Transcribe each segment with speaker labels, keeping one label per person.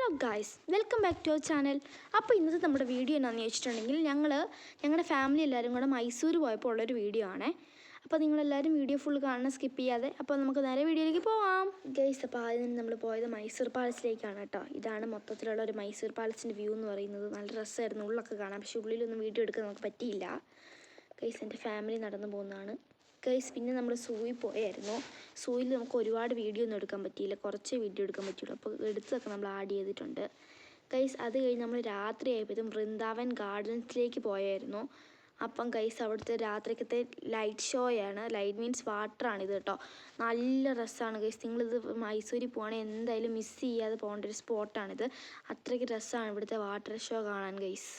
Speaker 1: Hello guys, welcome back to our channel. അപ്പോൾ ഇന്നത്തെ നമ്മുടെ വീഡിയോ എന്താണെന്ന് ചോദിച്ചിട്ടുണ്ടെങ്കിൽ ഞങ്ങളുടെ ഫാമിലി എല്ലാവരും കൂടെ മൈസൂർ പോയപ്പോൾ ഉള്ളൊരു വീഡിയോ ആണേ. അപ്പോൾ നിങ്ങളെല്ലാവരും വീഡിയോ ഫുൾ കാണണം, സ്കിപ്പ് ചെയ്യാതെ. അപ്പോൾ നമുക്ക് നേരെ വീഡിയോയിലേക്ക് പോവാം ഗൈസ്. അപ്പോൾ ആദ്യം നമ്മൾ പോയത് മൈസൂർ പാലസിലേക്കാണ് കേട്ടോ. ഇതാണ് മൊത്തത്തിലുള്ള ഒരു മൈസൂർ പാലസിൻ്റെ വ്യൂ എന്ന് പറയുന്നത്. നല്ല രസമായിരുന്നു ഉള്ളൊക്കെ കാണാം, പക്ഷേ ഉള്ളിലൊന്നും വീഡിയോ എടുക്കാൻ നമുക്ക് പറ്റിയില്ല ഗൈസ്. എൻ്റെ ഫാമിലി നടന്നു പോകുന്നതാണ് ഗൈസ്. പിന്നെ നമ്മൾ സൂയിൽ പോയായിരുന്നു. സൂയിൽ നമുക്ക് ഒരുപാട് വീഡിയോ ഒന്നും എടുക്കാൻ പറ്റിയില്ല, കുറച്ച് വീഡിയോ എടുക്കാൻ പറ്റുള്ളൂ. അപ്പോൾ എടുത്തൊക്കെ നമ്മൾ ആഡ് ചെയ്തിട്ടുണ്ട് ഗൈസ്. അത് കഴിഞ്ഞ് നമ്മൾ രാത്രി ആയപ്പോഴും വൃന്ദാവൻ ഗാർഡൻസിലേക്ക് പോയായിരുന്നു. അപ്പം ഗൈസ് അവിടുത്തെ രാത്രിക്കത്തെ ലൈറ്റ് ഷോയാണ്. ലൈറ്റ് മീൻസ് വാട്ടറാണിത് കേട്ടോ. നല്ല രസമാണ് ഗൈസ്. നിങ്ങളിത് മൈസൂരിൽ പോകണമെങ്കിൽ എന്തായാലും മിസ് ചെയ്യാതെ പോകേണ്ട ഒരു സ്പോട്ടാണിത്. അത്രയ്ക്ക് രസമാണ് ഇവിടുത്തെ വാട്ടർ ഷോ കാണാൻ ഗൈസ്.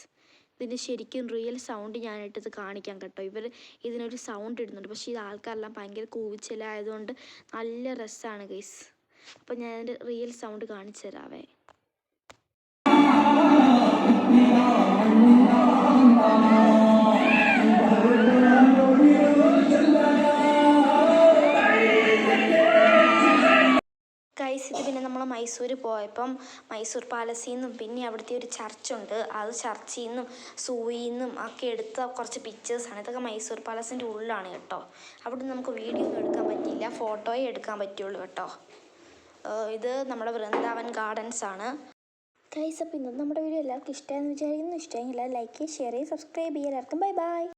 Speaker 1: ഇതിൻ്റെ ശരിക്കും റിയൽ സൗണ്ട് ഞാനിട്ടത് കാണിക്കാം കേട്ടോ. ഇതിനൊരു സൗണ്ട് ഇടുന്നുണ്ട്, പക്ഷേ ഇത് ആൾക്കാരെല്ലാം ഭയങ്കര കൂവിച്ചിലായതുകൊണ്ട് നല്ല രസമാണ് ഗൈസ്. അപ്പം ഞാനതിൻ്റെ റിയൽ സൗണ്ട് കാണിച്ചു തരാവേ. ഗൈസ്, ഇത് പിന്നെ നമ്മൾ മൈസൂർ പോയപ്പം മൈസൂർ പാലസിൽ നിന്നും പിന്നെ അവിടുത്തെ ഒരു ചർച്ചുണ്ട്, അത് ചർച്ചിൽ നിന്നും സൂയിൽ നിന്നും ഒക്കെ എടുത്ത കുറച്ച് പിക്ചേഴ്സാണ്. ഇതൊക്കെ മൈസൂർ പാലസിൻ്റെ ഉള്ളിലാണ് കേട്ടോ. അവിടെ നമുക്ക് വീഡിയോ ഒന്നും എടുക്കാൻ പറ്റിയില്ല, ഫോട്ടോയെ എടുക്കാൻ പറ്റുള്ളൂ കേട്ടോ. ഇത് നമ്മുടെ വൃന്ദാവൻ ഗാർഡൻസ് ആണ് ഗൈസ്. അപ്പോൾ ഇന്നത്തെ നമ്മുടെ വീഡിയോ എല്ലാവർക്കും ഇഷ്ടമായെന്ന് വിചാരിക്കുന്നു. ഇഷ്ടമെങ്കിൽ ലൈക്ക് ചെയ്യുക, ഷെയർ ചെയ്യുക, സബ്സ്ക്രൈബ് ചെയ്യുക. എല്ലാവർക്കും ബൈ ബൈ.